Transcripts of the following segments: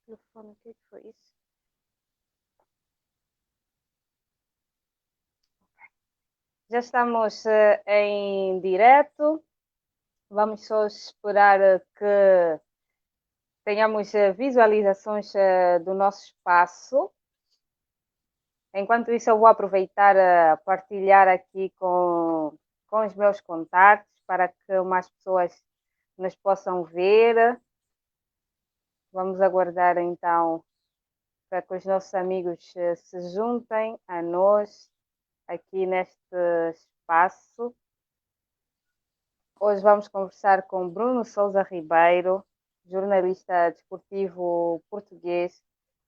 telefone, o que foi isso? Já estamos em direto. Vamos só esperar que tenhamos visualizações do nosso espaço. Enquanto isso, eu vou aproveitar a partilhar aqui com os meus contatos para que mais pessoas nos possam ver. Vamos aguardar então para que os nossos amigos se juntem a nós aqui neste espaço. Hoje vamos conversar com Bruno Souza Ribeiro, jornalista desportivo português,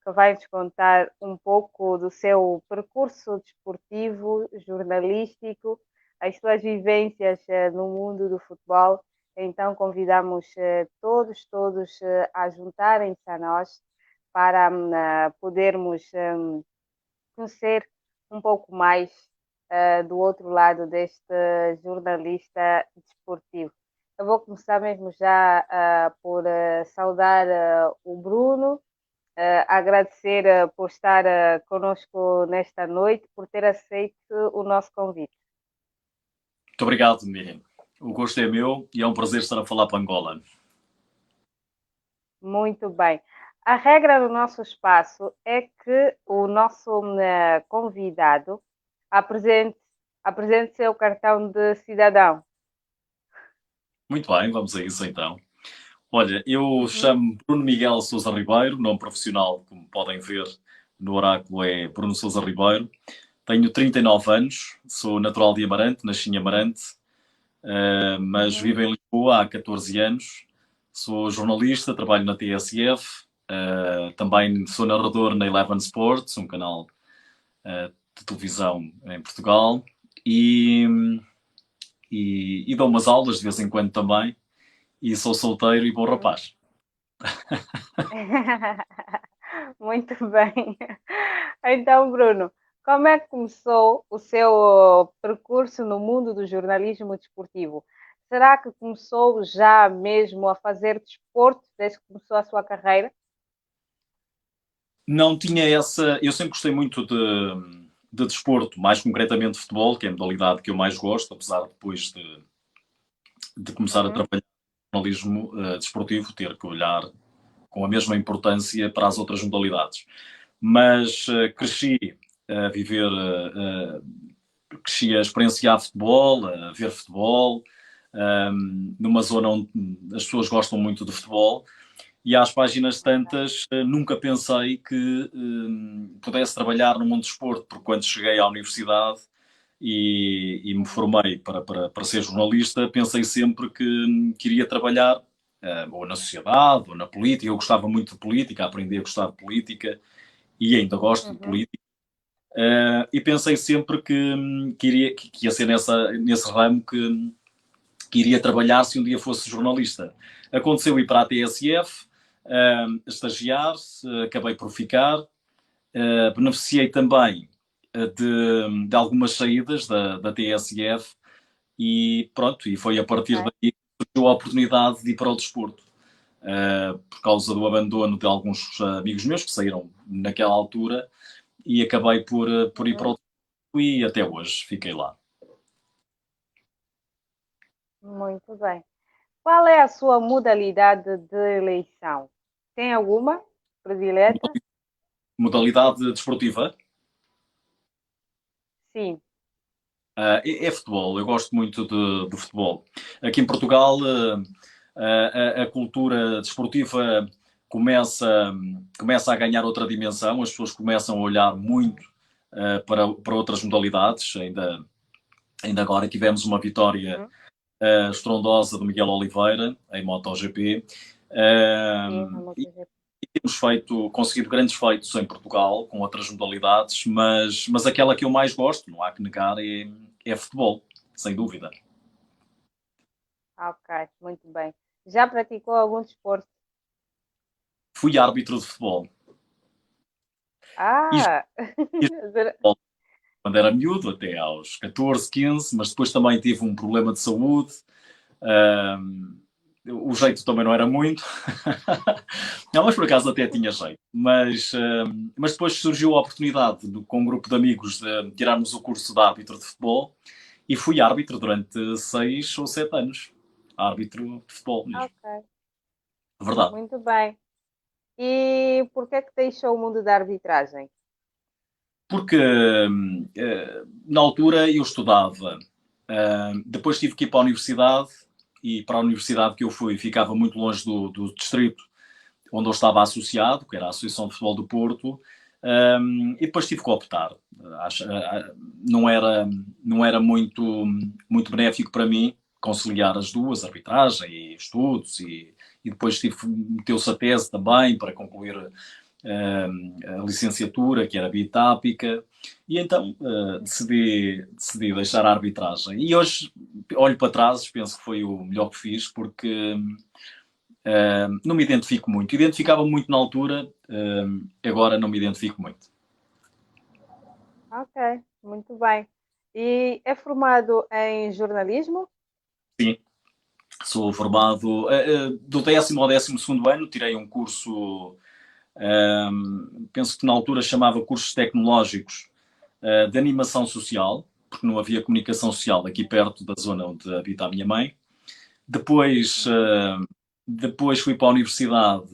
que vai nos contar um pouco do seu percurso desportivo, jornalístico, as suas vivências no mundo do futebol. Então convidamos todos a juntarem-se a nós para podermos conhecer um pouco mais do outro lado deste jornalista desportivo. Eu vou começar mesmo já por saudar o Bruno, agradecer por estar conosco nesta noite, por ter aceito o nosso convite. Muito obrigado, Miriam. O gosto é meu e é um prazer estar a falar para Angola. Muito bem. A regra do nosso espaço é que o nosso convidado apresente seu cartão de cidadão. Muito bem, vamos a isso então. Olha, eu chamo Bruno Miguel Sousa Ribeiro, nome profissional, como podem ver no oráculo, é Bruno Sousa Ribeiro. Tenho 39 anos, sou natural de Amarante, nasci em Amarante, mas vivo em Lisboa há 14 anos. Sou jornalista, trabalho na TSF, também sou narrador na Eleven Sports, um canal de televisão em Portugal, e dou umas aulas de vez em quando também, e sou solteiro e bom rapaz. Muito bem. Então, Bruno, como é que começou o seu percurso no mundo do jornalismo desportivo? Será que começou já mesmo a fazer desporto desde que começou a sua carreira? Não tinha essa... Eu sempre gostei muito de desporto, mais concretamente de futebol, que é a modalidade que eu mais gosto, apesar de depois de começar a trabalhar no jornalismo desportivo, ter que olhar com a mesma importância para as outras modalidades. Mas cresci a viver, cresci a experienciar futebol, a ver futebol, numa zona onde as pessoas gostam muito de futebol, e às páginas tantas nunca pensei que pudesse trabalhar no mundo do desporto, porque quando cheguei à universidade e me formei para ser jornalista, pensei sempre que iria trabalhar ou na sociedade, ou na política. Eu gostava muito de política, aprendi a gostar de política e ainda gosto de política. E pensei sempre que ia ser nesse ramo que iria trabalhar se um dia fosse jornalista. Aconteceu ir para a TSF, estagiar, acabei por ficar, beneficiei também de algumas saídas da TSF e pronto, e foi a partir daí que surgiu a oportunidade de ir para o desporto. Por causa do abandono de alguns amigos meus que saíram naquela altura, e acabei por ir para o desporto e até hoje fiquei lá. Muito bem. Qual é a sua modalidade de eleição? Tem alguma predileta? Modalidade desportiva? Sim. É futebol, eu gosto muito de futebol. Aqui em Portugal, a cultura desportiva começa a ganhar outra dimensão, as pessoas começam a olhar muito para outras modalidades. Ainda agora tivemos uma vitória estrondosa do Miguel Oliveira em MotoGP. Temos conseguido grandes feitos em Portugal com outras modalidades, mas aquela que eu mais gosto, não há que negar, é futebol, sem dúvida. Ok, muito bem. Já praticou algum desporto? Fui árbitro de futebol. Quando era miúdo, até aos 14, 15, mas depois também tive um problema de saúde. o jeito também não era muito. Não, mas por acaso até tinha jeito. Mas depois surgiu a oportunidade, com um grupo de amigos, de tirarmos o curso de árbitro de futebol e fui árbitro durante 6 ou 7 anos. Árbitro de futebol mesmo. Ok, Verdade. muito bem. E por que é que deixou o mundo da arbitragem? Porque na altura eu estudava, depois tive que ir para a universidade e para a universidade que eu fui ficava muito longe do distrito onde eu estava associado, que era a Associação de Futebol do Porto, e depois tive que optar. Não era, não era muito benéfico para mim conciliar as duas, arbitragem e estudos, e depois meteu-se a tese também para concluir a licenciatura, que era bitápica, e então decidi deixar a arbitragem. E hoje olho para trás e penso que foi o melhor que fiz, porque não me identifico muito. Identificava muito na altura, agora não me identifico muito. Ok, muito bem. E é formado em jornalismo? Sim, sou formado do 10º ao 12º ano, tirei um curso, penso que na altura chamava cursos tecnológicos de animação social, porque não havia comunicação social aqui perto da zona onde habita a minha mãe. Depois, Uhum. depois fui para a universidade,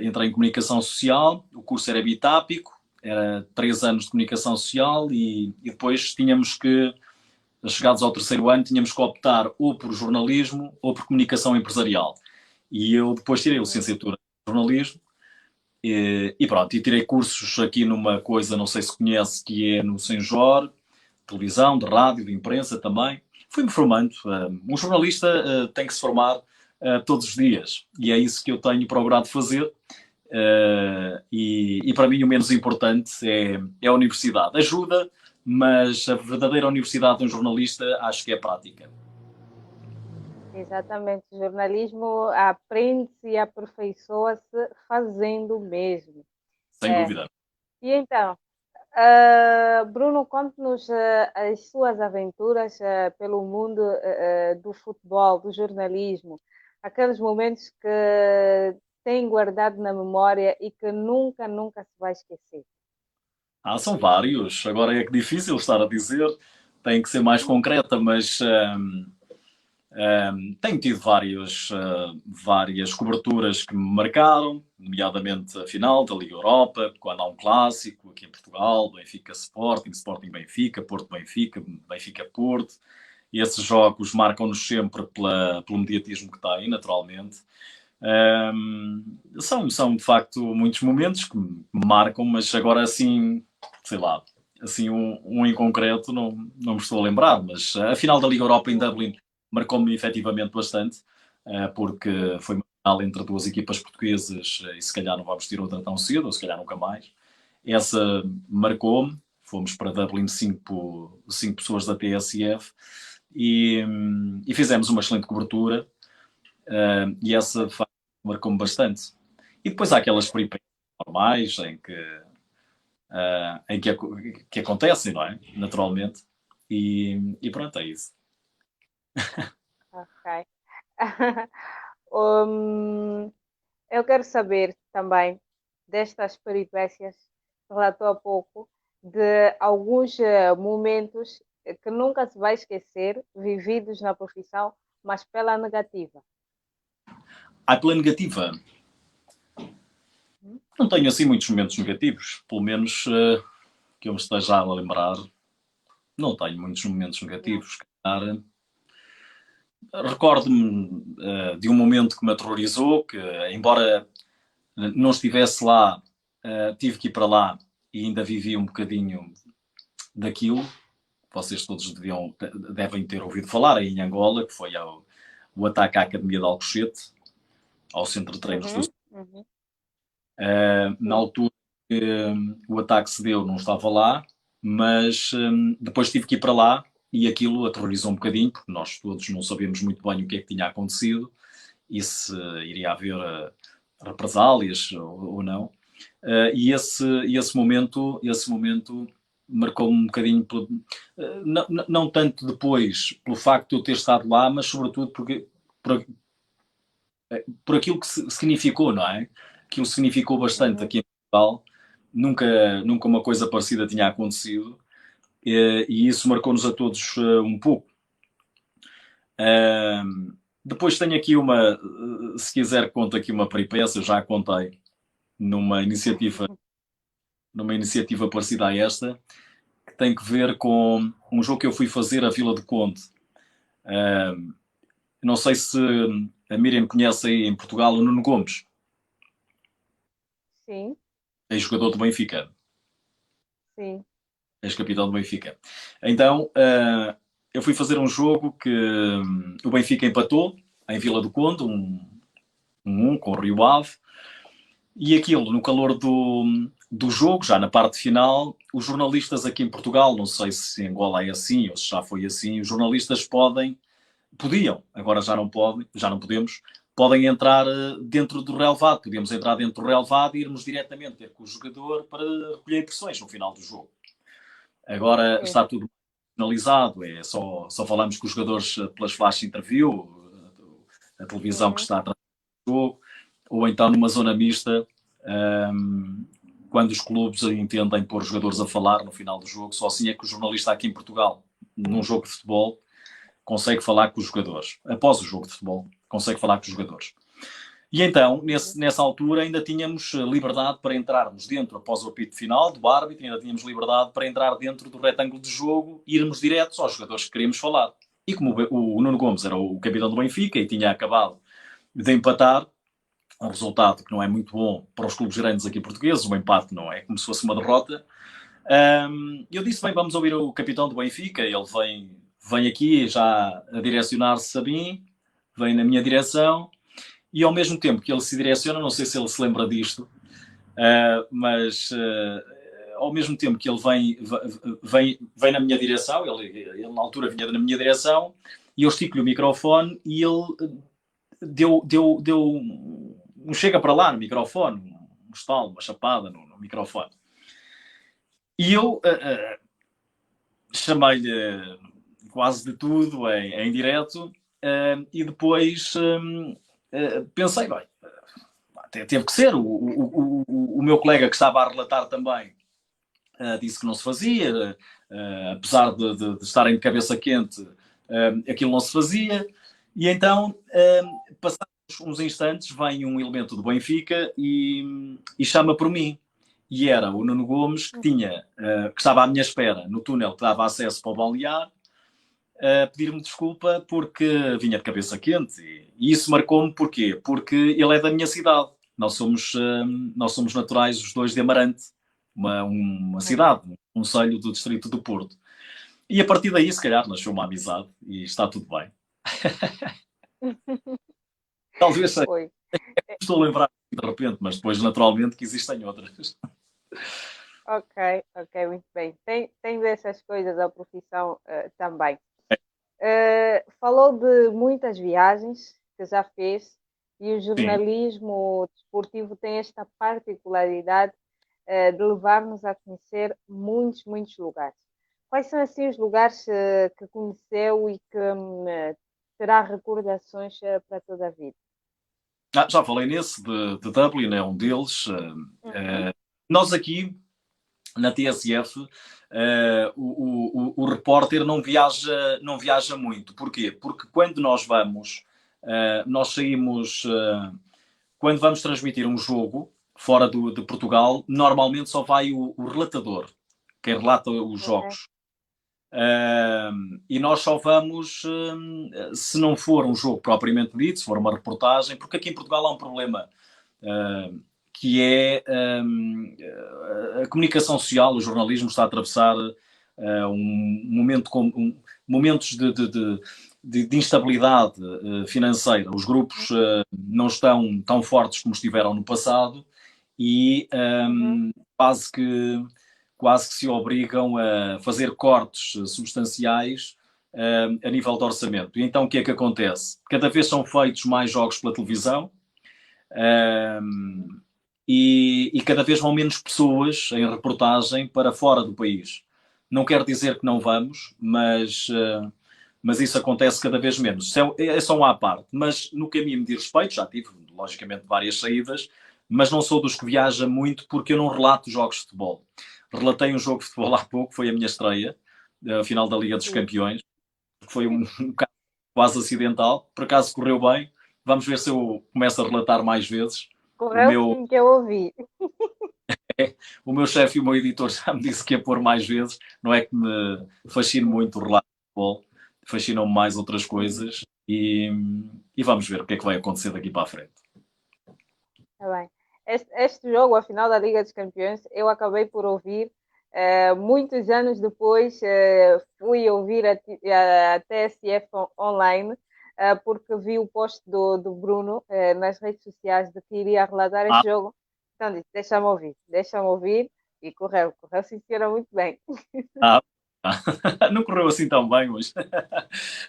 entrei em comunicação social, o curso era bitápico, era 3 anos de comunicação social e depois tínhamos que, chegados ao 3º ano, tínhamos que optar ou por jornalismo ou por comunicação empresarial. E eu depois tirei a licenciatura em jornalismo e pronto, e tirei cursos aqui numa coisa, não sei se conhece, que é no Senjor, televisão, de rádio, de imprensa também. Fui-me formando. Um jornalista tem que se formar todos os dias e é isso que eu tenho procurado fazer. E para mim o menos importante é a universidade. Ajuda, mas a verdadeira universidade de um jornalista acho que é a prática. Exatamente. O jornalismo aprende-se e aperfeiçoa-se fazendo o mesmo. Sem É. dúvida. E então, Bruno, conte-nos as suas aventuras pelo mundo do futebol, do jornalismo, aqueles momentos que tem guardado na memória e que nunca, nunca se vai esquecer. São vários. Agora é que difícil estar a dizer. Tem que ser mais concreta, mas tenho tido várias coberturas que me marcaram, nomeadamente a final da Liga Europa, quando há um clássico aqui em Portugal, Benfica Sporting, Sporting Benfica, Porto Benfica, Benfica Porto. E esses jogos marcam-nos sempre pelo mediatismo que tem, naturalmente. São de facto muitos momentos que me marcam, mas agora assim, sei lá, assim um em concreto não me estou a lembrar, mas a final da Liga Europa em Dublin marcou-me efetivamente bastante, porque foi uma final entre duas equipas portuguesas e se calhar não vamos ter outra tão cedo, ou se calhar nunca mais. Essa marcou-me, fomos para Dublin cinco pessoas da TSF e fizemos uma excelente cobertura, e essa de facto marcou-me bastante. E depois há aquelas peripécias normais que acontecem, não é? Naturalmente. E pronto, é isso. Ok. Hum, eu quero saber também destas peripécias que relatou há pouco, de alguns momentos que nunca se vai esquecer, vividos na profissão, mas pela negativa. Pela negativa, não tenho assim muitos momentos negativos, pelo menos que eu me esteja a lembrar, não tenho muitos momentos Não. negativos. Calhar, recordo-me de um momento que me aterrorizou, que embora não estivesse lá, tive que ir para lá e ainda vivi um bocadinho daquilo. Vocês todos devem ter ouvido falar em Angola, que foi o ataque à Academia de Alcochete, ao centro de treinos do. Uhum, uhum, Na sim. altura que o ataque se deu, não estava lá, mas depois tive que ir para lá e aquilo aterrorizou um bocadinho, porque nós todos não sabíamos muito bem o que é que tinha acontecido e se iria haver represálias ou não. E esse momento marcou-me um bocadinho, não tanto depois pelo facto de eu ter estado lá, mas sobretudo porque por aquilo que significou, não é? Aquilo significou bastante aqui em Portugal. Nunca uma coisa parecida tinha acontecido, e isso marcou-nos a todos um pouco. Depois tenho aqui se quiser conto aqui uma peripécia, já a contei numa iniciativa parecida a esta, que tem que ver com um jogo que eu fui fazer à Vila do Conde. Não sei se a Miriam conhece aí em Portugal o Nuno Gomes, Sim, ex-jogador do Benfica, sim. ex-capitão do Benfica. Então, eu fui fazer um jogo que o Benfica empatou em Vila do Conde, 1-1 com o Rio Ave, e aquilo, no calor do jogo, já na parte final, os jornalistas aqui em Portugal, não sei se em Angola é assim ou se já foi assim, os jornalistas podiam, agora já não podemos, podem entrar dentro do relevado, podíamos entrar dentro do relevado e irmos diretamente ter com o jogador para recolher impressões no final do jogo. Agora Sim. está tudo finalizado, só falamos com os jogadores pelas flash interview, a televisão que está atrás do jogo, ou então numa zona mista, quando os clubes entendem pôr os jogadores a falar no final do jogo. Só assim é que o jornalista aqui em Portugal, num jogo de futebol, consegue falar com os jogadores. Após o jogo de futebol, consegue falar com os jogadores. E então, nessa altura, ainda tínhamos liberdade para entrarmos dentro, após o apito final do árbitro, ainda tínhamos liberdade para entrar dentro do retângulo de jogo e irmos diretos aos jogadores que queríamos falar. E como o Nuno Gomes era o capitão do Benfica e tinha acabado de empatar, um resultado que não é muito bom para os clubes grandes aqui portugueses, um empate não é como se fosse uma derrota, eu disse, bem, vamos ouvir o capitão do Benfica. Ele vem aqui já a direcionar-se a mim, vem na minha direção, e ao mesmo tempo que ele se direciona, não sei se ele se lembra disto, mas ao mesmo tempo que ele vem na minha direção, ele na altura vinha na minha direção, e eu estico-lhe o microfone e ele deu um chega para lá no microfone, um estalo, uma chapada no microfone. E eu chamei-lhe quase de tudo em direto, e depois pensei, bem, teve que ser. O meu colega que estava a relatar também disse que não se fazia, apesar de estarem de cabeça quente, aquilo não se fazia. E então, passados uns instantes, vem um elemento do Benfica e chama por mim. E era o Nuno Gomes, que estava à minha espera no túnel que dava acesso para o balneário, a pedir-me desculpa porque vinha de cabeça quente. E isso marcou-me porquê? Porque ele é da minha cidade. Nós somos naturais, os dois, de Amarante, uma cidade, um concelho do distrito do Porto. E a partir daí, se calhar, nasceu uma amizade e está tudo bem. Talvez seja. Foi. Estou a lembrar de repente, mas depois, naturalmente, que existem outras. Ok, muito bem. Tem dessas coisas a profissão também. Falou de muitas viagens que já fez e o Sim. jornalismo desportivo tem esta particularidade de levar-nos a conhecer muitos lugares. Quais são assim os lugares que conheceu e que terá recordações para toda a vida? Já falei nesse de Dublin, é um deles. Nós aqui na TSF, o repórter não viaja muito. Porquê? Porque quando nós nós saímos, quando vamos transmitir um jogo fora de Portugal, normalmente só vai o relatador, quem relata os jogos. E nós só vamos, se não for um jogo propriamente dito, se for uma reportagem, porque aqui em Portugal há um problema que é a comunicação social. O jornalismo está a atravessar momentos de instabilidade financeira. Os grupos não estão tão fortes como estiveram no passado e quase que se obrigam a fazer cortes substanciais a nível de orçamento. E então o que é que acontece? Cada vez são feitos mais jogos pela televisão, e cada vez vão menos pessoas em reportagem para fora do país. Não quer dizer que não vamos, mas mas isso acontece cada vez menos. Isso é só uma à parte. Mas no que a mim me diz respeito, já tive, logicamente, várias saídas, mas não sou dos que viaja muito porque eu não relato jogos de futebol. Relatei um jogo de futebol há pouco, foi a minha estreia, a final da Liga dos Sim. Campeões. Foi um caso quase acidental, por acaso correu bem. Vamos ver se eu começo a relatar mais vezes. O Correu meu, sim que eu ouvi. o meu chefe e o meu editor já me disse que ia pôr mais vezes. Não é que me fascine muito o relato de futebol, fascinam-me mais outras coisas e vamos ver o que é que vai acontecer daqui para a frente. Tá bem. Este jogo, a final da Liga dos Campeões, eu acabei por ouvir muitos anos depois. Fui ouvir a TSF online, porque vi o post do Bruno nas redes sociais de que iria relatar Ah, este jogo. Então disse: deixa-me ouvir. E correu sim, senhora, muito bem. ah, não correu assim tão bem, mas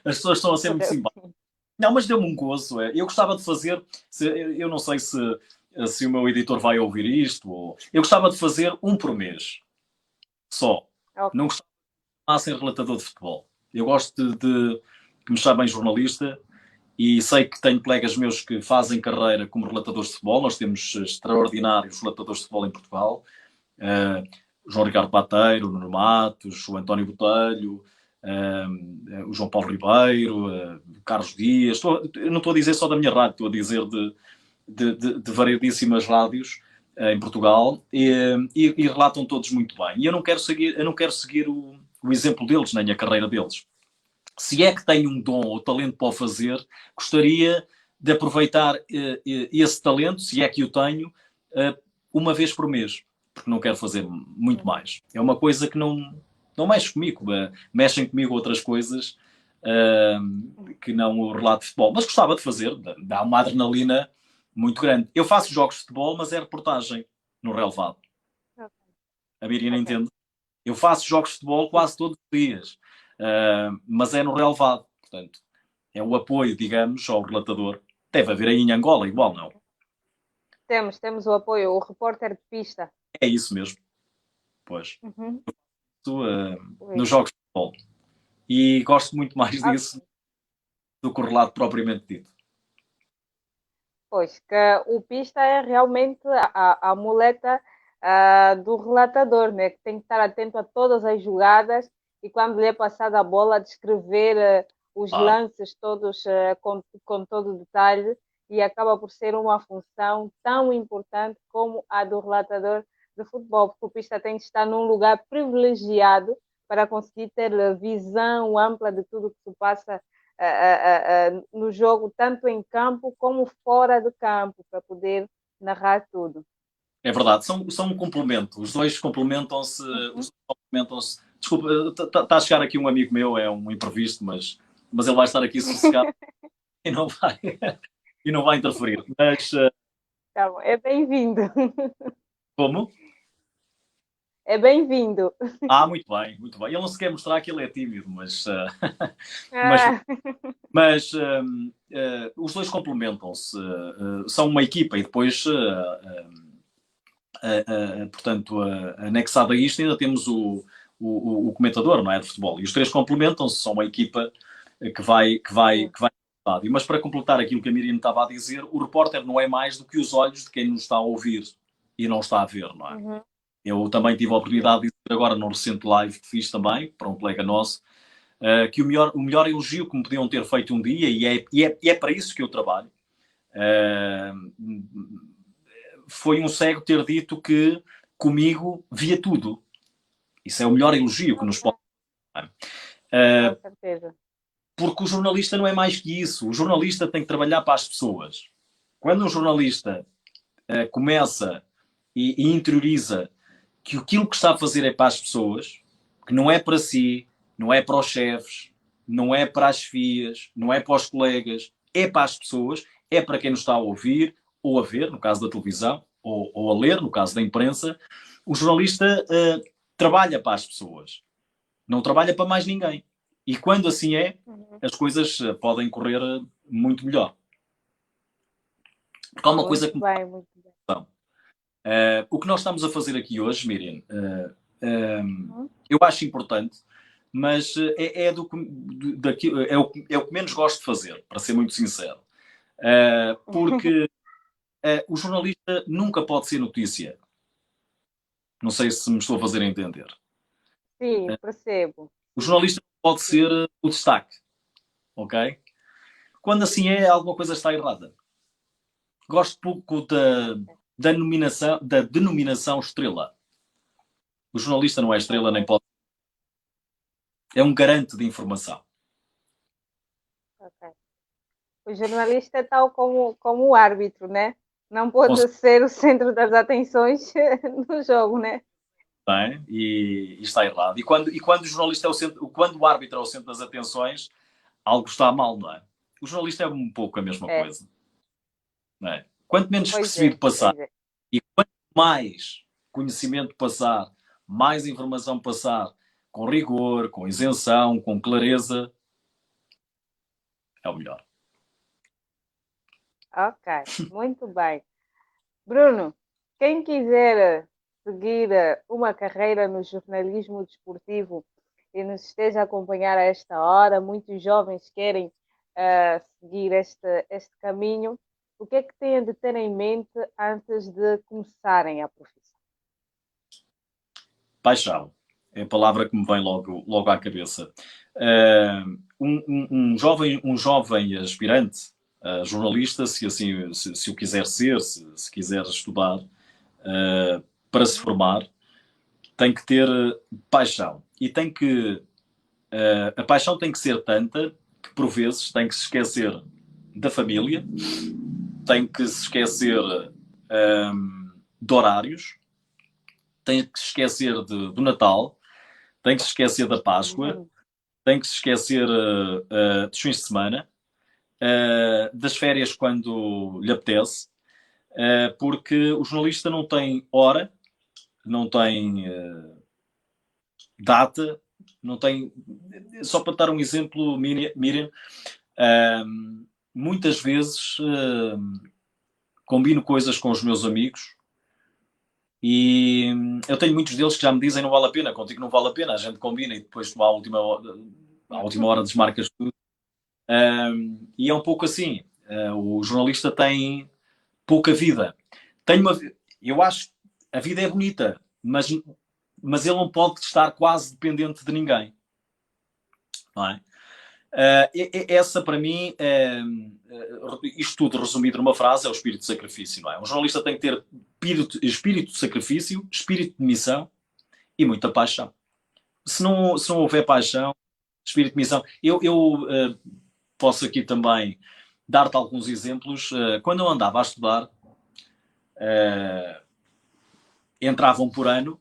as pessoas estão a ser muito Correu simpáticas. sim. Não, mas deu-me um gozo. Eu gostava de fazer, eu não sei se o meu editor vai ouvir isto, eu gostava de fazer um por mês, só. Ok. Não gostava de ser relatador de futebol. Eu gosto de me chamem jornalista e sei que tenho colegas meus que fazem carreira como relatadores de futebol. Nós temos extraordinários relatadores de futebol em Portugal. Uh, João Ricardo Pateiro, o Nuno Matos, o António Botelho, o João Paulo Ribeiro, Carlos Dias. Eu não estou a dizer só da minha rádio, estou a dizer de variedíssimas rádios em Portugal e relatam todos muito bem. E eu não quero seguir o exemplo deles, nem a carreira deles. Se é que tenho um dom ou talento para o fazer, gostaria de aproveitar esse talento, se é que o tenho, uma vez por mês, porque não quero fazer muito mais. É uma coisa que não mexe comigo. Mexem comigo outras coisas que não o relato de futebol. Mas gostava de fazer, dá uma adrenalina muito grande. Eu faço jogos de futebol, mas é reportagem no relevado. Ok. A Miriam Ok. entende. Eu faço jogos de futebol Sim. quase todos os dias, mas é no relevado. Portanto, é o apoio, digamos, ao relatador. Deve haver aí em Angola, igual, não? Temos o apoio, o repórter de pista. É isso mesmo. Pois. Uhum. Estou, nos Pois. jogos de futebol. E gosto muito mais disso Ok. do que o relato propriamente dito. Pois, que o pista é realmente a muleta do relatador, né? Que tem que estar atento a todas as jogadas e quando lhe é passada a bola, descrever os Claro. lances todos com todo o detalhe e acaba por ser uma função tão importante como a do relatador de futebol, porque o pista tem que estar num lugar privilegiado para conseguir ter visão ampla de tudo que se passa no jogo, tanto em campo como fora de campo, para poder narrar tudo. É verdade, são um complemento. Os dois complementam-se. Uhum. Desculpa, está a chegar aqui um amigo meu, é um imprevisto, mas ele vai estar aqui sossegado e não vai, e não vai interferir. Mas Tá bom. É bem-vindo. como? É bem-vindo. Ah, muito bem, muito bem. Ele não se quer mostrar que ele é tímido, mas, Ah, mas os dois complementam-se. São uma equipa e depois, portanto, anexado a isto, ainda temos o comentador, não é, de futebol. E os três complementam-se, são uma equipa que vai, que vai, sim. que vai. Mas para completar aquilo que a Miriam estava a dizer, o repórter não é mais do que os olhos de quem nos está a ouvir e não está a ver, não é? Uhum. Eu também tive a oportunidade de dizer agora num recente live que fiz também, para um colega nosso, que o melhor elogio que me podiam ter feito um dia, e é para isso que eu trabalho, foi um cego ter dito que comigo via tudo. Isso é o melhor elogio que nos pode Ok. dar. Com certeza. Porque o jornalista não é mais que isso. O jornalista tem que trabalhar para as pessoas. Quando um jornalista começa e interioriza que aquilo que está a fazer é para as pessoas, que não é para si, não é para os chefes, não é para as FIAs, não é para os colegas, é para as pessoas, é para quem nos está a ouvir ou a ver, no caso da televisão, ou a ler, no caso da imprensa. O jornalista trabalha para as pessoas, não trabalha para mais ninguém. E quando assim é, Uhum. as coisas podem correr muito melhor. Porque há uma coisa Muito que me bem, muito bem. o que nós estamos a fazer aqui hoje, Miriam, Uhum. eu acho importante. mas é o que menos gosto de fazer, para ser muito sincero. Porque o jornalista nunca pode ser notícia. Não sei se me estou a fazer entender. Sim, percebo. O Sim, jornalista pode ser sim. o destaque, ok? Quando assim é, alguma coisa está errada. Gosto pouco da denominação estrela. O jornalista não é estrela nem Ok, pode. É um garante de informação. ok. O jornalista é tal como o árbitro, né? Não pode ser o centro das atenções no jogo, né? Bem, e está errado. E quando o jornalista é o centro, quando o árbitro é o centro das atenções, algo está mal, não é? O jornalista é um pouco a mesma É, coisa, não é? Quanto menos pois é, percebido passar pois é. e quanto mais conhecimento passar, mais informação passar, com rigor, com isenção, com clareza, é o melhor. Ok, muito bem. Bruno, quem quiser seguir uma carreira no jornalismo desportivo e nos esteja a acompanhar a esta hora, muitos jovens querem seguir este caminho, o que é que têm de ter em mente antes de começarem a profissão? Paixão é a palavra que me vem logo à cabeça. Um jovem aspirante, jornalista, se assim se o quiser ser, se quiser estudar, para se Uhum, formar, tem que ter paixão. E a paixão tem que ser tanta que, por vezes, tem que se esquecer da família, tem que se esquecer de horários, tem que se esquecer do Natal, tem que se esquecer da Páscoa, uhum, tem que se esquecer dos fins de semana, das férias quando lhe apetece, porque o jornalista não tem hora, não tem data, não tem. Só para dar um exemplo, Miriam, muitas vezes combino coisas com os meus amigos e eu tenho muitos deles que já me dizem não vale a pena, contigo não vale a pena, a gente combina e depois tu à última hora desmarcas tudo. E é um pouco assim. O jornalista tem pouca vida. Tem uma, eu acho que a vida é bonita, mas ele não pode estar quase dependente de ninguém. Não é? Essa para mim, isto tudo resumido numa frase, é o espírito de sacrifício. Não é? Um jornalista tem que ter espírito de sacrifício, espírito de missão e muita paixão. Se não houver paixão, espírito de missão, eu posso aqui também dar-te alguns exemplos. Quando eu andava a estudar, entravam por ano,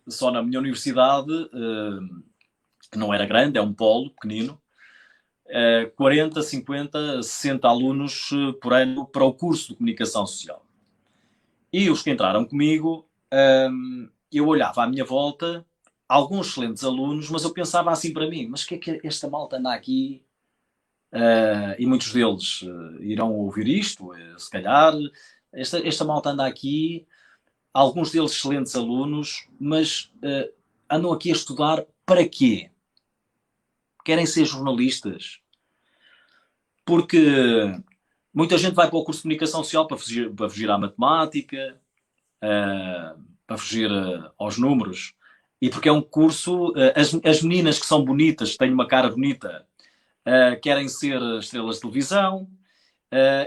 só na minha universidade, que não era grande, é um polo pequenino, 40, 50, 60 alunos por ano para o curso de comunicação social. E os que entraram comigo, eu olhava à minha volta, alguns excelentes alunos, mas eu pensava assim para mim, mas o que é que esta malta anda aqui? E muitos deles irão ouvir isto, se calhar. Esta malta anda aqui, alguns deles excelentes alunos, mas andam aqui a estudar para quê? Querem ser jornalistas? Porque muita gente vai para o curso de comunicação social para fugir à matemática, para fugir aos números. E porque é um curso, as meninas que são bonitas, que têm uma cara bonita, querem ser estrelas de televisão,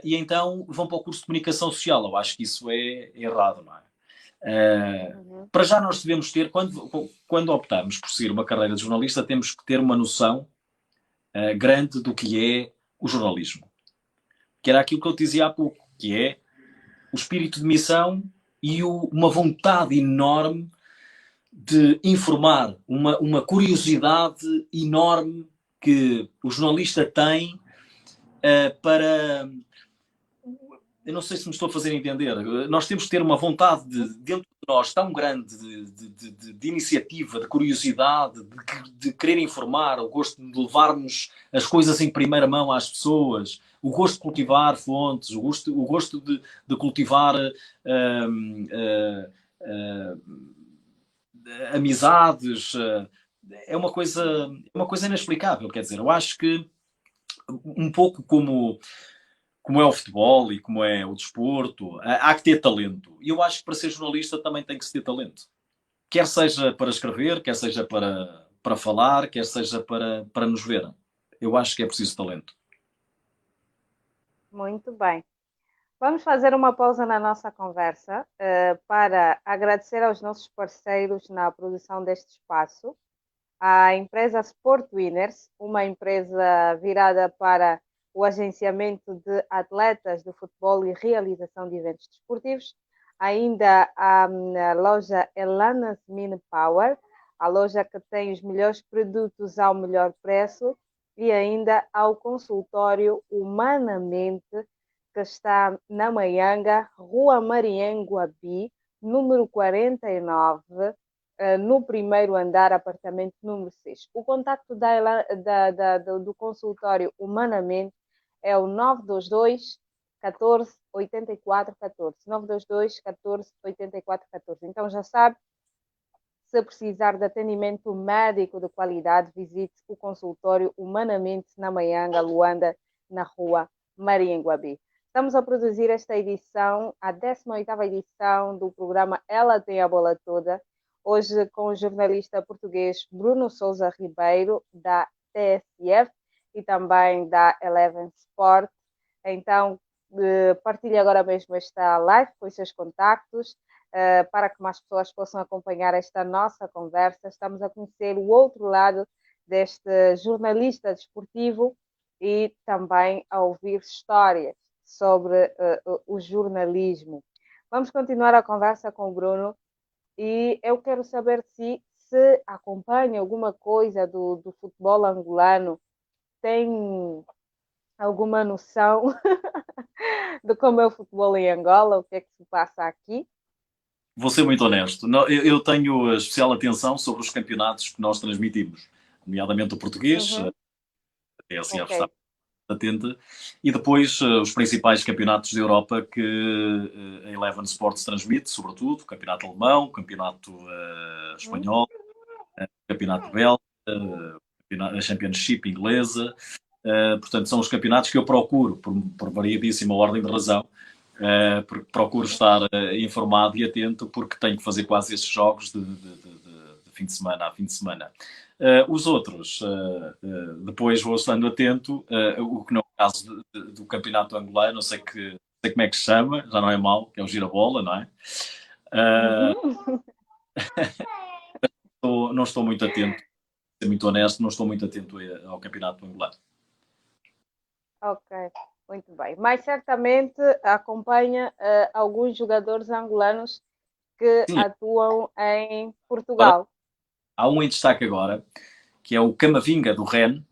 e então vão para o curso de comunicação social. Eu acho que isso é errado, não é? uhum. Para já nós devemos ter, quando optamos por ser uma carreira de jornalista, temos que ter uma noção grande do que é o jornalismo. Que era aquilo que eu te dizia há pouco, que é o espírito de missão e uma vontade enorme de informar, uma curiosidade enorme que o jornalista tem para. Eu não sei se me estou a fazer entender. Nós temos que ter uma vontade dentro de nós tão grande de iniciativa, de curiosidade, de querer informar, o gosto de levarmos as coisas em primeira mão às pessoas, o gosto de cultivar fontes, o gosto de cultivar uh, uh, amizades, é uma coisa inexplicável. Quer dizer, eu acho que um pouco como é o futebol e como é o desporto, há que ter talento. E eu acho que para ser jornalista também tem que se ter talento. Quer seja para escrever, quer seja para falar, quer seja para nos ver. Eu acho que é preciso talento. Muito bem. Vamos fazer uma pausa na nossa conversa para agradecer aos nossos parceiros na produção deste espaço. A empresa Sport Winners, uma empresa virada para o agenciamento de atletas de futebol e realização de eventos desportivos. Ainda a loja Elanas Mini Power, a loja que tem os melhores produtos ao melhor preço. E ainda ao consultório Humanamente, que está na Maianga, Rua Marianguabi, número 49, no primeiro andar, apartamento número 6. O contacto do consultório Humanamente é o 922 14 84 14. 922 14 84 14. Então já sabe, se precisar de atendimento médico de qualidade, visite o consultório Humanamente na Maianga, Luanda, na rua Marianguabi. Estamos a produzir esta edição, a 18ª edição do programa Ela Tem a Bola Toda, hoje com o jornalista português Bruno Souza Ribeiro, da TSF e também da Eleven Sport. Então, partilhe agora mesmo esta live com os seus contactos, para que mais pessoas possam acompanhar esta nossa conversa. Estamos a conhecer o outro lado deste jornalista desportivo e também a ouvir histórias sobre o jornalismo. Vamos continuar a conversa com o Bruno e eu quero saber se acompanha alguma coisa do futebol angolano, tem alguma noção de como é o futebol em Angola, o que é que se passa aqui? Vou ser muito honesto. Eu tenho especial atenção sobre os campeonatos que nós transmitimos, nomeadamente o português, a TSF está Ok. atenta, e depois os principais campeonatos da Europa que a Eleven Sports transmite, sobretudo, o campeonato alemão, o campeonato espanhol, o campeonato belga, a Championship inglesa. Portanto, são os campeonatos que eu procuro, por variedíssima ordem de razão, porque procuro estar informado e atento, porque tenho que fazer quase esses jogos de fim de semana a fim de semana. Os outros, depois vou estando atento, o que não é o caso do campeonato angolano, não sei como é que se chama, já não é mau, que é o girabola, não é? Não estou muito atento, ser muito honesto, não estou muito atento ao campeonato angolano. Ok, muito bem. Mas certamente acompanha alguns jogadores angolanos que Sim, atuam em agora, Portugal. há um em destaque agora, que é o Camavinga do Rennes.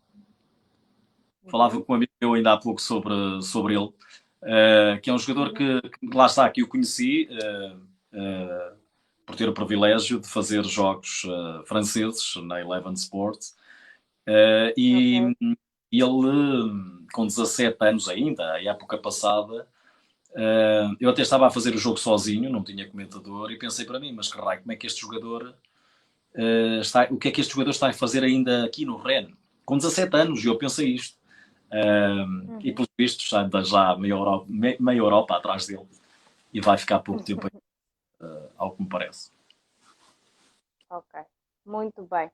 Falava com um amigo meu ainda há pouco sobre ele, que é um jogador que lá está, que eu conheci por ter o privilégio de fazer jogos franceses na Eleven Sports. E Ok. ele, com 17 anos ainda, a época passada, eu até estava a fazer o jogo sozinho, não tinha comentador, e pensei para mim, mas que raio, como é que este jogador o que é que este jogador está a fazer ainda aqui no Rennes? Com 17 anos, e eu pensei isto. E pelos vistos anda já meia Europa atrás dele e vai ficar pouco tempo aí, ao que me parece. Ok, muito bem.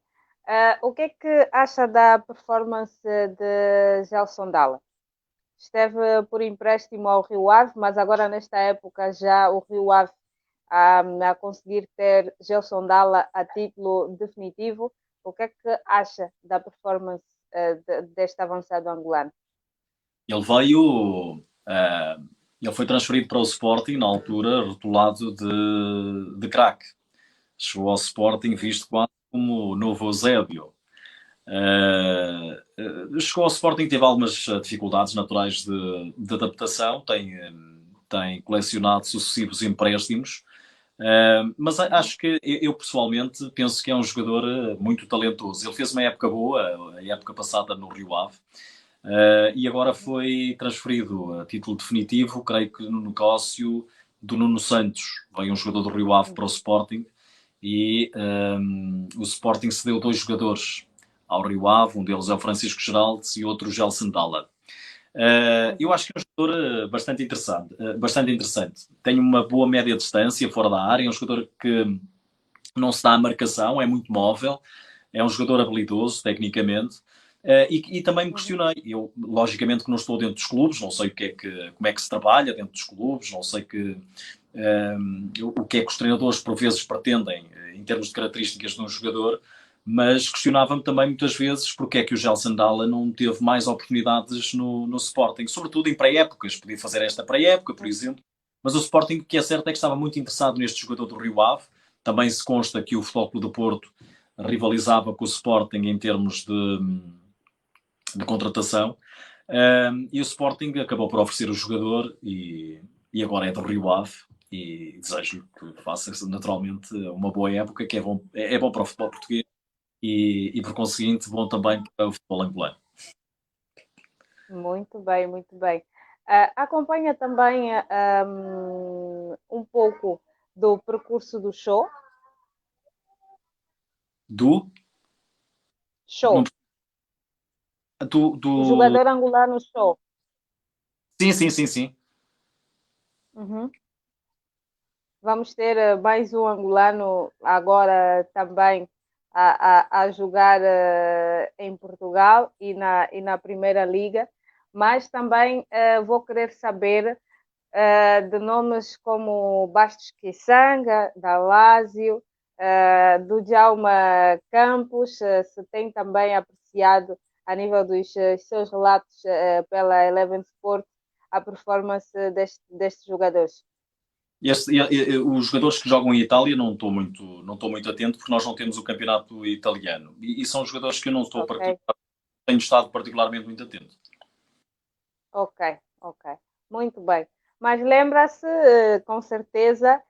O que é que acha da performance de Gelson Dalla? Esteve por empréstimo ao Rio Ave, mas agora nesta época já o Rio Ave a conseguir ter Gelson Dalla a título definitivo. O que é que acha da performance deste avançado angolano? Ele veio, ele foi transferido para o Sporting na altura, rotulado de craque. Chegou ao Sporting visto quase como o novo Eusébio. Chegou ao Sporting, teve algumas dificuldades naturais de adaptação, tem colecionado sucessivos empréstimos, mas acho que eu pessoalmente penso que é um jogador muito talentoso. Ele fez uma época boa, a época passada no Rio Ave, e agora foi transferido a título definitivo, creio que no negócio do Nuno Santos. Veio um jogador do Rio Ave para o Sporting e o Sporting cedeu 2 jogadores ao Rio Ave, um deles é o Francisco Geraldes e outro o Gelson Dalla. Eu acho que é um jogador bastante interessante. Tem uma boa média distância fora da área, é um jogador que não se dá a marcação, é muito móvel, é um jogador habilidoso tecnicamente. E também me questionei, eu logicamente que não estou dentro dos clubes, não sei como é que se trabalha dentro dos clubes, não sei o que é que os treinadores por vezes pretendem em termos de características de um jogador, mas questionava-me também muitas vezes porque é que o Gelson Dalla não teve mais oportunidades no Sporting, sobretudo em pré-épocas, podia fazer esta pré-época, por exemplo, mas o Sporting, o que é certo é que estava muito interessado neste jogador do Rio Ave. Também se consta que o Futebol Clube do Porto rivalizava com o Sporting em termos de contratação. E o Sporting acabou por oferecer o jogador e agora é do Rio Ave e desejo que faça naturalmente uma boa época, que é bom para o futebol português e por conseguinte bom também para o futebol angolano. Muito bem, muito bem. Acompanha também um pouco do percurso do show. Do, não, Show. O do jogador angolano show. sim, sim, sim, sim. Uhum. Vamos ter mais um angolano agora também a jogar em Portugal e na Primeira Liga, mas também vou querer saber de nomes como Bastos Quissanga, da Lazio, do Djalma Campos, se tem também apreciado a nível dos seus relatos pela Eleven Sport a performance destes jogadores. Os jogadores que jogam em Itália não estou muito atento porque nós não temos o campeonato italiano e são jogadores que eu não estou Ok, tenho estado particularmente muito atento. ok, ok. Muito bem. Mas lembra-se, com certeza,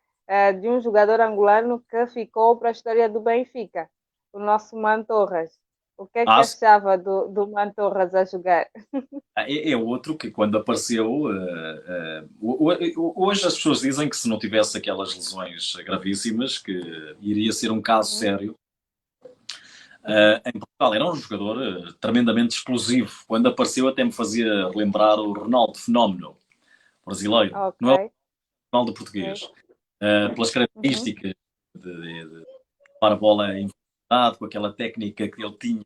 de um jogador angolano que ficou para a história do Benfica, o nosso Mantorras. O que Ah, achava do Mantorras a jogar? é outro que quando apareceu hoje as pessoas dizem que se não tivesse aquelas lesões gravíssimas que iria ser um caso Uhum, sério. uhum. Em Portugal era um jogador tremendamente explosivo. Quando apareceu até me fazia lembrar o Ronaldo Fenómeno brasileiro. Não é o Ok, Ronaldo sim. português. Pelas Uhum, características de levar a bola em velocidade, com aquela técnica que ele tinha,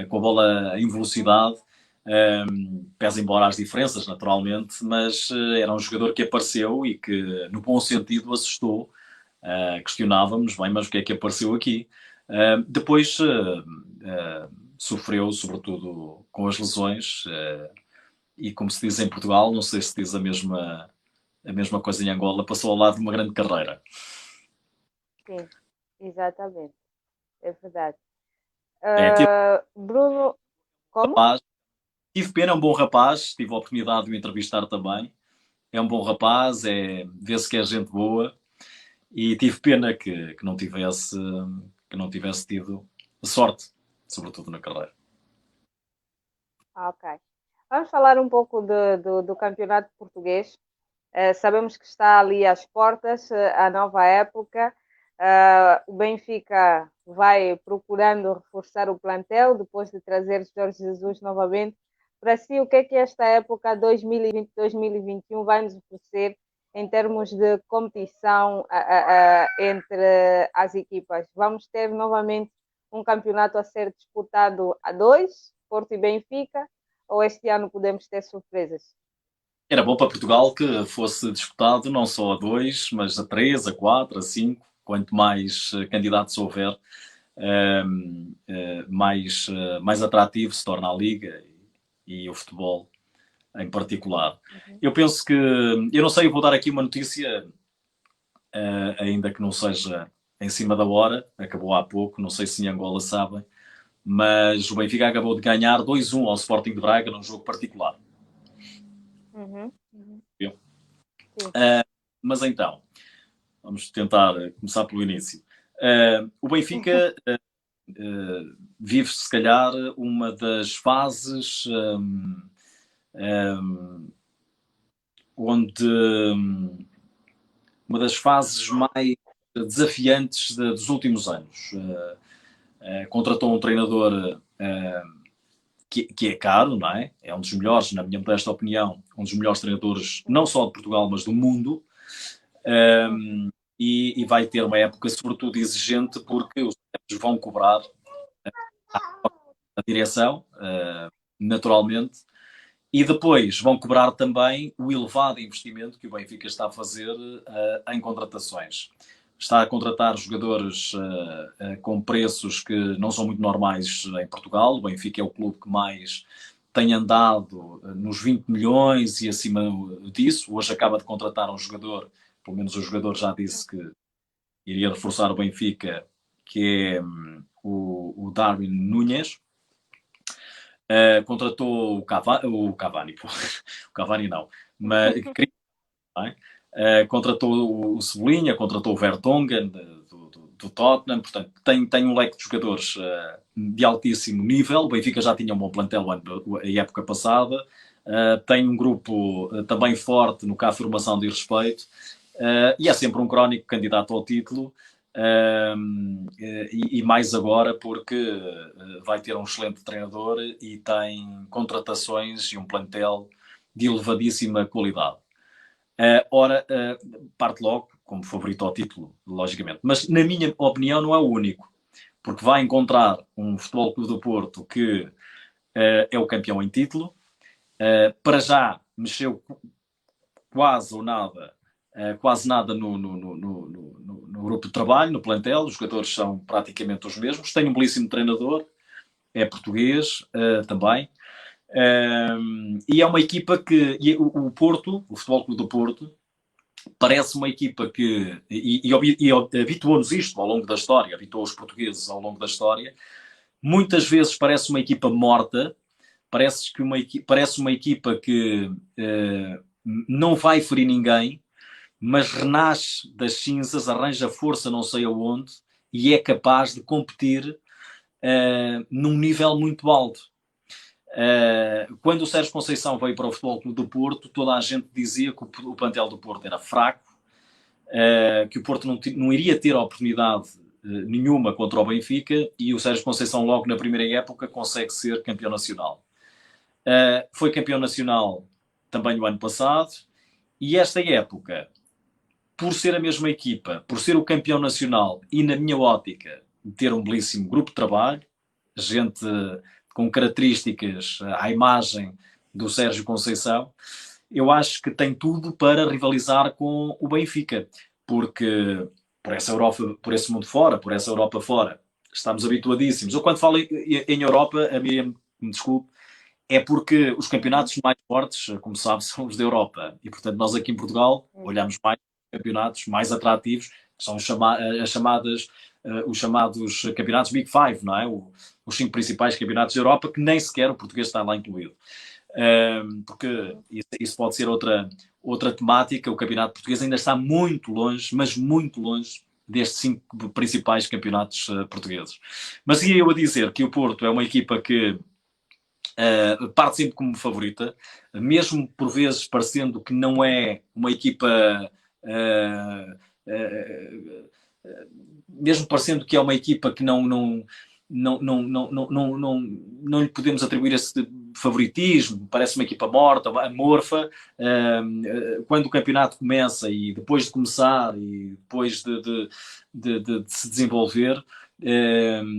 com a bola em uhum. velocidade, pese embora as diferenças, naturalmente, mas era um jogador que apareceu e que, no bom sentido, assustou. Questionávamos, bem, mas o que é que apareceu aqui? Depois sofreu, sobretudo com as lesões, e como se diz em Portugal, não sei se diz a mesma coisa em Angola, passou ao lado de uma grande carreira. Sim, exatamente. É verdade. Teve Bruno, como? rapaz, tive pena, é um bom rapaz, tive a oportunidade de o entrevistar também. É um bom rapaz, vê-se que é gente boa e tive pena que não tivesse tido sorte, sobretudo na carreira. Ok. Vamos falar um pouco do campeonato português. Sabemos que está ali às portas a nova época. O Benfica vai procurando reforçar o plantel depois de trazer Jorge Jesus novamente. Para si, o que é esta época 2020-2021 vai nos oferecer em termos de competição entre as equipas? Vamos ter novamente um campeonato a ser disputado a dois, Porto e Benfica, ou este ano podemos ter surpresas? Era bom para Portugal que fosse disputado não só a dois, mas a três, a quatro, a cinco. Quanto mais candidatos houver, mais atrativo se torna a Liga e o futebol em particular. Uhum. Eu penso que, eu não sei, eu vou dar aqui uma notícia, ainda que não seja em cima da hora, acabou há pouco, não sei se em Angola sabem, mas o Benfica acabou de ganhar 2-1 ao Sporting de Braga num jogo particular. Uhum. Uhum. Viu? Sim. Mas então, vamos tentar começar pelo início. O Benfica vive, se calhar, uma das fases onde uma das fases mais desafiantes dos últimos anos. Contratou um treinador que é caro, não é? É um dos melhores, na minha modesta opinião, um dos melhores treinadores, não só de Portugal, mas do mundo. E vai ter uma época, sobretudo, exigente, porque os adeptos vão cobrar a direção, naturalmente, e depois vão cobrar também o elevado investimento que o Benfica está a fazer em contratações. Está a contratar jogadores com preços que não são muito normais em Portugal. O Benfica é o clube que mais tem andado nos 20 milhões e acima disso. Hoje acaba de contratar um jogador, pelo menos o jogador já disse que iria reforçar o Benfica, que é o Darwin Núñez. Contratou o Cavani, o Cavani não, mas contratou o Cebolinha, contratou o Vertonghen do Tottenham, portanto tem um leque de jogadores de altíssimo nível. O Benfica já tinha um bom plantel a época passada, tem um grupo também forte no que há formação de respeito, e é sempre um crónico candidato ao título. E mais agora porque vai ter um excelente treinador e tem contratações e um plantel de elevadíssima qualidade. Parte logo como favorito ao título, logicamente, mas na minha opinião não é o único, porque vai encontrar um Futebol Clube do Porto que é o campeão em título, para já mexeu quase nada no grupo de trabalho, no plantel. Os jogadores são praticamente os mesmos. Tem um belíssimo treinador, é português também. E é uma equipa que o Porto, o Futebol Clube do Porto, parece uma equipa que, e habituou-nos isto ao longo da história, habituou os portugueses ao longo da história, muitas vezes parece uma equipa morta, parece uma equipa que não vai ferir ninguém, mas renasce das cinzas, arranja força não sei aonde e é capaz de competir num nível muito alto. Quando o Sérgio Conceição veio para o Futebol Clube do Porto, toda a gente dizia que o plantel do Porto era fraco, que o Porto não iria ter oportunidade nenhuma contra o Benfica, e o Sérgio Conceição logo na primeira época consegue ser campeão nacional. Foi campeão nacional também no ano passado, e esta época, por ser a mesma equipa, por ser o campeão nacional e, na minha ótica, ter um belíssimo grupo de trabalho, gente com características à imagem do Sérgio Conceição, eu acho que tem tudo para rivalizar com o Benfica, porque por esse mundo fora, por essa Europa fora, estamos habituadíssimos. Eu quando falo em Europa, a Miriam, me desculpe, é porque os campeonatos mais fortes, como sabe, são os da Europa. E, portanto, nós aqui em Portugal olhamos mais campeonatos mais atrativos, que são os chamados campeonatos Big Five, não é? Os 5 principais campeonatos da Europa, que nem sequer o português está lá incluído. Porque isso pode ser outra temática. O campeonato português ainda está muito longe, mas muito longe destes 5 principais campeonatos portugueses. Mas ia eu a dizer que o Porto é uma equipa que parte sempre como favorita, mesmo por vezes parecendo que não é uma equipa mesmo parecendo que é uma equipa que não lhe podemos atribuir esse favoritismo, parece uma equipa morta, amorfa. Quando o campeonato começa e depois de começar e depois de se desenvolver,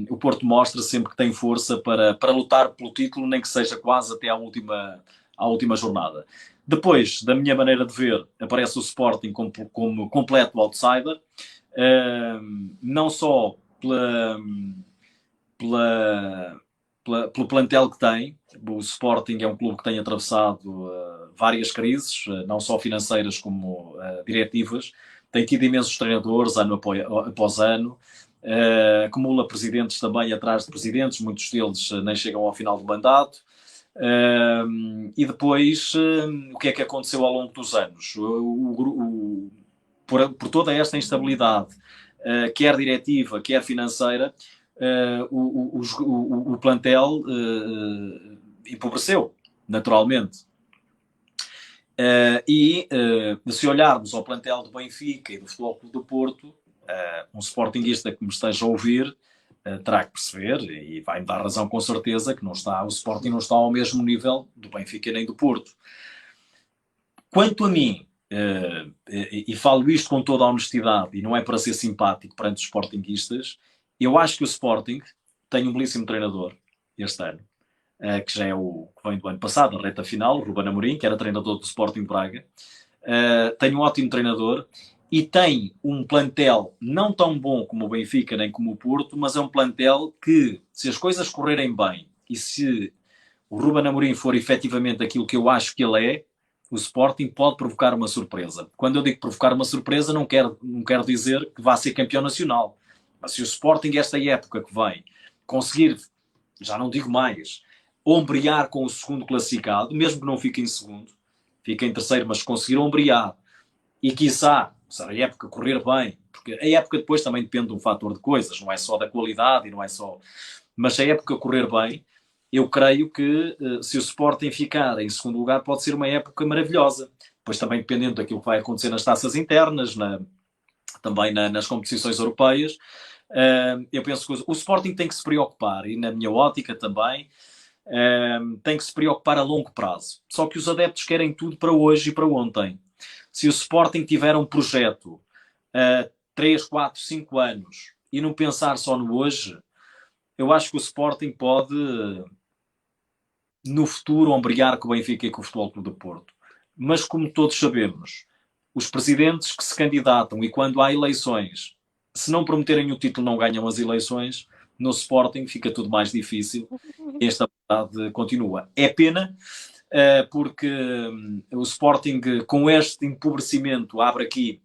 o Porto mostra sempre que tem força para lutar pelo título, nem que seja quase até à última jornada. Depois, da minha maneira de ver, aparece o Sporting como completo outsider, não só pelo plantel que tem. O Sporting é um clube que tem atravessado várias crises, não só financeiras como diretivas. Tem tido imensos treinadores ano após ano, acumula presidentes também atrás de presidentes, muitos deles nem chegam ao final do mandato. E depois, o que é que aconteceu ao longo dos anos? Por toda esta instabilidade, quer diretiva, quer financeira, o plantel empobreceu, naturalmente. Se olharmos ao plantel do Benfica e do Futebol Clube do Porto, um sportinguista que me esteja a ouvir terá que perceber, e vai-me dar razão com certeza, que o Sporting não está ao mesmo nível do Benfica nem do Porto. Quanto a mim, e falo isto com toda a honestidade, e não é para ser simpático perante os sportinguistas, eu acho que o Sporting tem um belíssimo treinador este ano, que já é o que vem do ano passado, a reta final, o Ruben Amorim, que era treinador do Sporting Braga. Tem um ótimo treinador e tem um plantel não tão bom como o Benfica nem como o Porto, mas é um plantel que, se as coisas correrem bem e se o Ruben Amorim for efetivamente aquilo que eu acho que ele é, o Sporting pode provocar uma surpresa. Quando eu digo provocar uma surpresa, não quero dizer que vá ser campeão nacional. Mas se o Sporting, esta época que vem, conseguir, já não digo mais, ombrear com o segundo classificado, mesmo que não fique em segundo, fique em terceiro, mas conseguir ombrear e quiçá, se a época correr bem, porque a época depois também depende de um fator de coisas, não é só da qualidade e não é só... Mas se a época correr bem, eu creio que se o Sporting ficar em segundo lugar pode ser uma época maravilhosa. Depois também dependendo daquilo que vai acontecer nas taças internas, também nas competições europeias, eu penso que o Sporting tem que se preocupar, e na minha ótica também, tem que se preocupar a longo prazo. Só que os adeptos querem tudo para hoje e para ontem. Se o Sporting tiver um projeto 3, 4, 5 anos e não pensar só no hoje, eu acho que o Sporting pode, no futuro, ombrear com o Benfica e com o Futebol Clube do Porto. Mas, como todos sabemos, os presidentes que se candidatam e quando há eleições, se não prometerem o título, não ganham as eleições, no Sporting fica tudo mais difícil e esta verdade continua. É pena, porque o Sporting, com este empobrecimento, abre aqui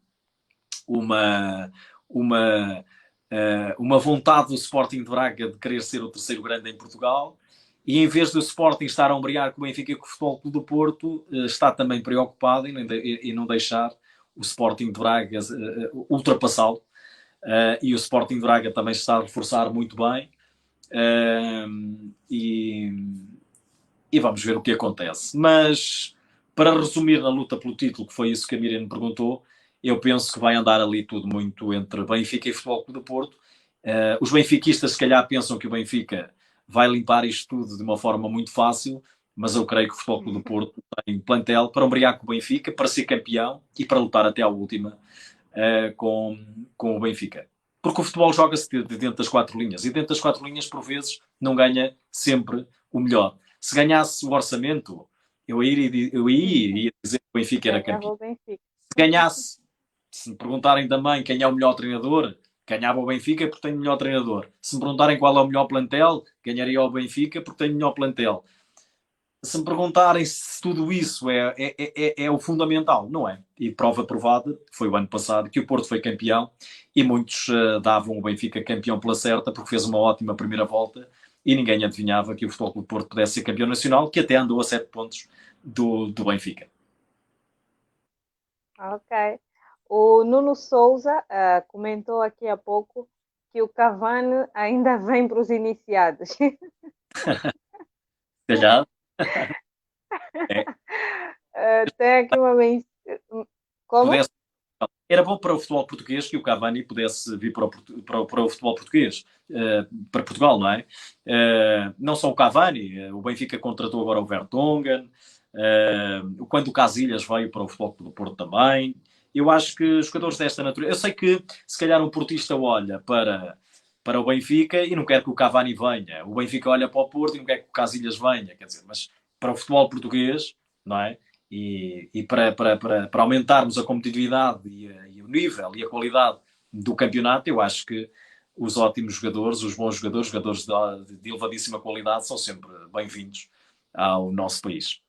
uma, uma, uma vontade do Sporting de Braga de querer ser o terceiro grande em Portugal, e em vez do Sporting estar a ombrear com o Benfica e com o Futebol Clube do Porto, está também preocupado em não deixar o Sporting de Braga ultrapassá-lo, e o Sporting de Braga também está a reforçar muito bem, e vamos ver o que acontece. Mas, para resumir na luta pelo título, que foi isso que a Miriam me perguntou, eu penso que vai andar ali tudo muito entre Benfica e Futebol Clube do Porto. Os benfiquistas, se calhar, pensam que o Benfica vai limpar isto tudo de uma forma muito fácil, mas eu creio que o Futebol Clube do Porto tem plantel para ombrear com o Benfica, para ser campeão e para lutar até à última com o Benfica. Porque o futebol joga-se dentro das quatro linhas, e dentro das quatro linhas, por vezes, não ganha sempre o melhor. Se ganhasse o orçamento, eu iria dizer que o Benfica era campeão. Se ganhasse, se me perguntarem também quem é o melhor treinador, ganhava o Benfica porque tem o melhor treinador. Se me perguntarem qual é o melhor plantel, ganharia o Benfica porque tem o melhor plantel. Se me perguntarem se tudo isso é o fundamental, não é? E prova provada, foi o ano passado que o Porto foi campeão e muitos davam o Benfica campeão pela certa porque fez uma ótima primeira volta e ninguém adivinhava que o Futebol Clube do Porto pudesse ser campeão nacional, que até andou a 7 pontos do Benfica. Ok. O Nuno Souza comentou aqui há pouco que o Cavani ainda vem para os iniciados. Calhar. É. Tem aqui uma mensagem. Como? Pudesse, era bom para o futebol português que o Cavani pudesse vir para o futebol português, para Portugal, não é? Não só o Cavani, o Benfica contratou agora o Vertonghen, quando o Casillas veio para o Futebol do Porto também. Eu acho que os jogadores desta natureza... Eu sei que, se calhar, um portista olha para o Benfica e não quer que o Cavani venha. O Benfica olha para o Porto e não quer que o Casillas venha. Quer dizer, mas para o futebol português, não é? E para aumentarmos a competitividade e o nível e a qualidade do campeonato, eu acho que os ótimos jogadores, os bons jogadores, jogadores de elevadíssima qualidade, são sempre bem-vindos ao nosso país.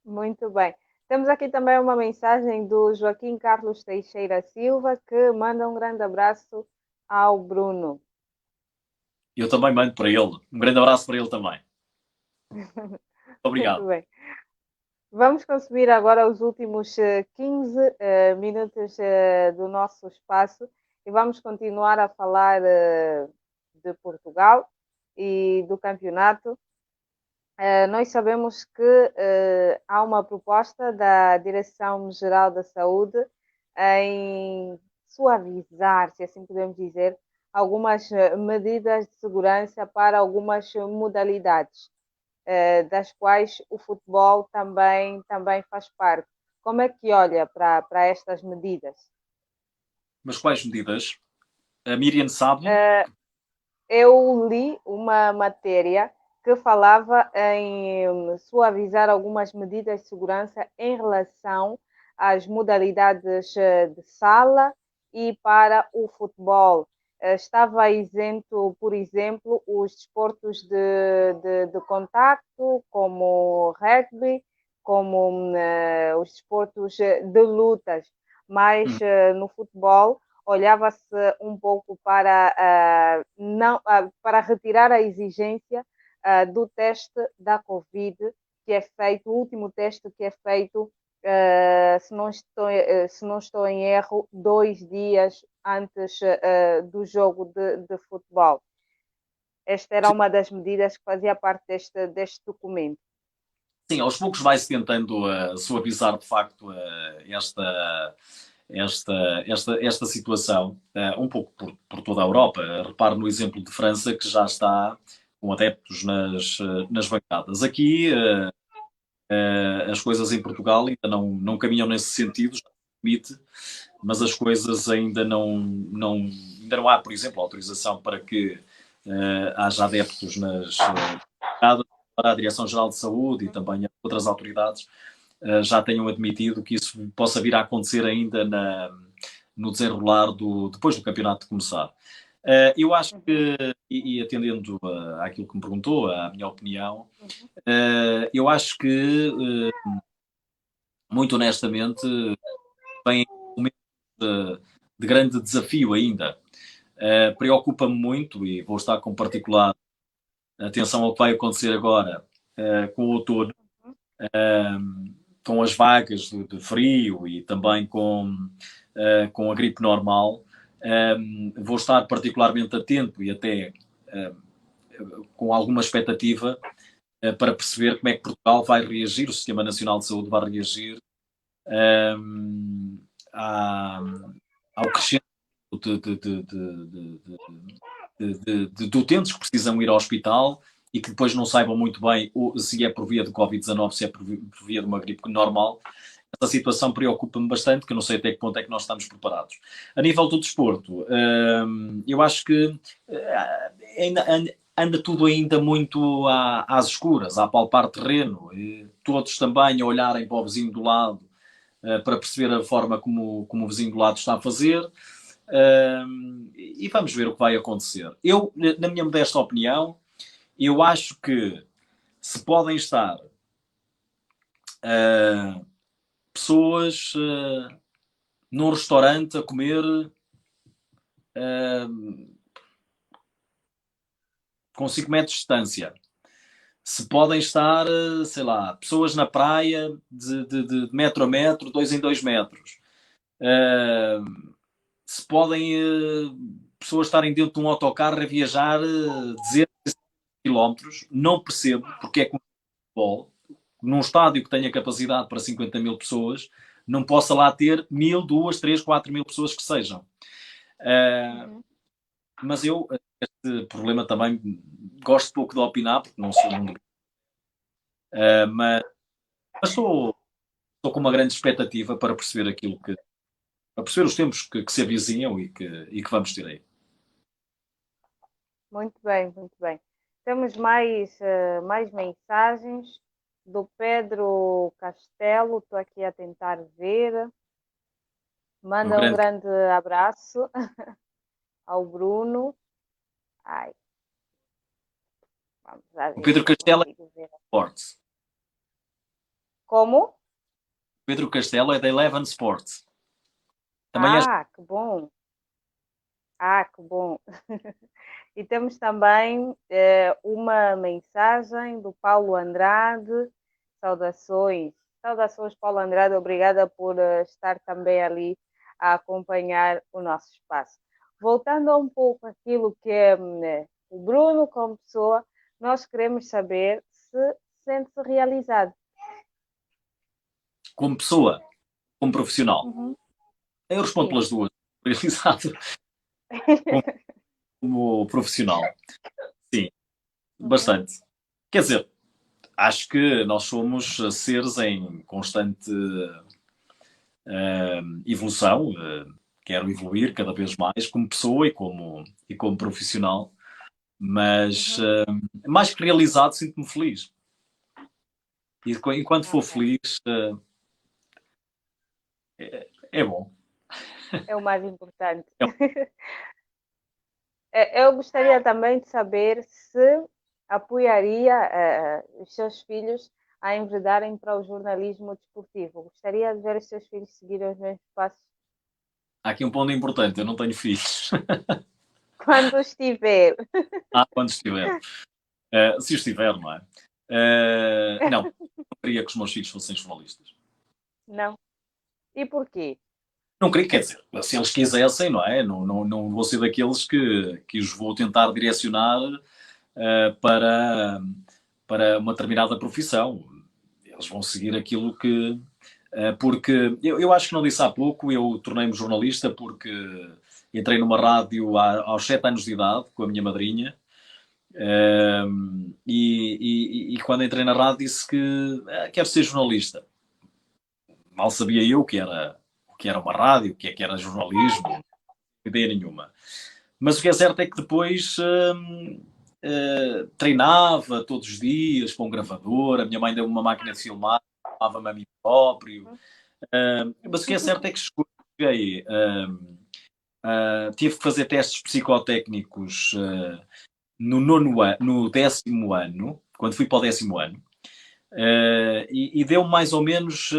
Muito bem. Temos aqui também uma mensagem do Joaquim Carlos Teixeira Silva, que manda um grande abraço ao Bruno. Eu também mando para ele. Um grande abraço para ele também. Obrigado. Muito bem. Vamos consumir agora os últimos 15 minutos do nosso espaço e vamos continuar a falar de Portugal e do campeonato. Nós sabemos que há uma proposta da Direção-Geral da Saúde em suavizar, se assim podemos dizer, algumas medidas de segurança para algumas modalidades, das quais o futebol também faz parte. Como é que olha para estas medidas? Mas quais medidas? A Miriam sabe? Uh, eu li uma matéria que falava em suavizar algumas medidas de segurança em relação às modalidades de sala e para o futebol. Estava isento, por exemplo, os desportos de contacto, como rugby, como os desportos de lutas, mas no futebol olhava-se um pouco para, não, para retirar a exigência do teste da Covid, que é feito, o último teste que é feito, se não estou em erro, 2 dias antes do jogo de futebol. Esta era uma das medidas que fazia parte deste documento. Sim, aos poucos vai-se tentando suavizar de facto esta situação, um pouco por toda a Europa. Repare no exemplo de França, que já está com adeptos nas bancadas. Aqui, as coisas em Portugal ainda não caminham nesse sentido, já permite, mas as coisas ainda ainda não há, por exemplo, autorização para que haja adeptos nas bancadas, para a Direção-Geral de Saúde e também outras autoridades já tenham admitido que isso possa vir a acontecer ainda no desenrolar depois do campeonato começar. Eu acho que, e atendendo àquilo que me perguntou, à minha opinião, eu acho que, muito honestamente, vem um momento de grande desafio ainda. Preocupa-me muito, e vou estar com particular atenção ao que vai acontecer agora com o outono, com as vagas de frio e também com a gripe normal. Vou estar particularmente atento e até com alguma expectativa para perceber como é que Portugal vai reagir, o Sistema Nacional de Saúde vai reagir ao crescimento de utentes que precisam ir ao hospital e que depois não saibam muito bem se é por via de Covid-19, se é por via de uma gripe normal. Essa situação preocupa-me bastante, que eu não sei até que ponto é que nós estamos preparados. A nível do desporto, eu acho que anda tudo ainda muito às escuras, a palpar terreno, e todos também a olharem para o vizinho do lado para perceber a forma como o vizinho do lado está a fazer. E vamos ver o que vai acontecer. Eu, na minha modesta opinião, eu acho que se podem estar pessoas num restaurante a comer com 5 metros de distância. Se podem estar, sei lá, pessoas na praia de metro a metro, 2 em 2 metros. Se podem pessoas estarem dentro de um autocarro a viajar dezenas de quilómetros, não percebo porque é que o futebol, num estádio que tenha capacidade para 50 mil pessoas, não possa lá ter 1000, 2, 3, 4 mil pessoas que sejam. Mas eu, este problema também, gosto pouco de opinar, porque não sou um mas estou com uma grande expectativa para perceber para perceber os tempos que se avizinham e que vamos ter aí. Muito bem, muito bem. Temos mais mensagens do Pedro Castelo, estou aqui a tentar ver. Manda um grande abraço ao Bruno. Ai. Vamos lá ver. O Pedro Castelo é Sports. Como? O Pedro Castelo é da Eleven Sports. Também que bom. Que bom. E temos também uma mensagem do Paulo Andrade. Saudações. Saudações, Paulo Andrade. Obrigada por estar também ali a acompanhar o nosso espaço. Voltando a um pouco aquilo que é o Bruno como pessoa, nós queremos saber se sente-se realizado. Como pessoa, como profissional. Uhum. Eu respondo pelas duas. realizado como profissional. Sim, Uhum. bastante. Quer dizer, acho que nós somos seres em constante evolução. Quero evoluir cada vez mais como pessoa e como profissional, mas Uhum. mais que realizado, sinto-me feliz. E enquanto for Ok. feliz, é bom. É o mais importante. É Eu gostaria também de saber se apoiaria os seus filhos a enveredarem para o jornalismo desportivo. Gostaria de ver os seus filhos seguirem os mesmos passos Há aqui um ponto importante, eu não tenho filhos. quando estiver. Quando estiver. Se estiver, não é? Não, não queria que os meus filhos fossem jornalistas. Não. E porquê? Não queria, quer dizer, se eles quisessem, não é? Não vou ser daqueles que os vou tentar direcionar para, para uma determinada profissão. Eles vão seguir aquilo que. Porque eu acho que não disse há pouco, eu tornei-me jornalista porque entrei numa rádio aos 7 anos de idade com a minha madrinha. E quando entrei na rádio disse que quero ser jornalista. Mal sabia eu o que era uma rádio, o que era jornalismo, não ideia nenhuma. Mas o que é certo é que depois treinava todos os dias para um gravador, a minha mãe deu-me uma máquina de filmar, filmava-me a mim próprio. Mas o que é certo é que cheguei, tive que fazer testes psicotécnicos no 10º ano, quando fui para o 10º ano, e deu mais ou menos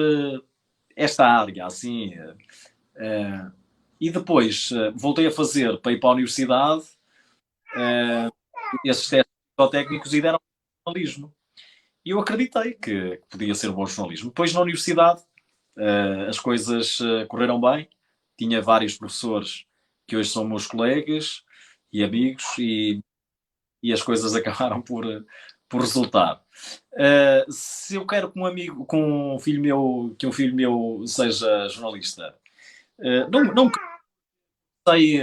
esta área, assim. E depois voltei a fazer para ir para a universidade esses testes psicotécnicos e deram jornalismo. E eu acreditei que podia ser um bom jornalismo. Depois, na universidade, as coisas correram bem. Tinha vários professores que hoje são meus colegas e amigos, e as coisas acabaram por resultar. Se eu quero que um amigo, com um filho meu, que um filho meu seja jornalista, não sei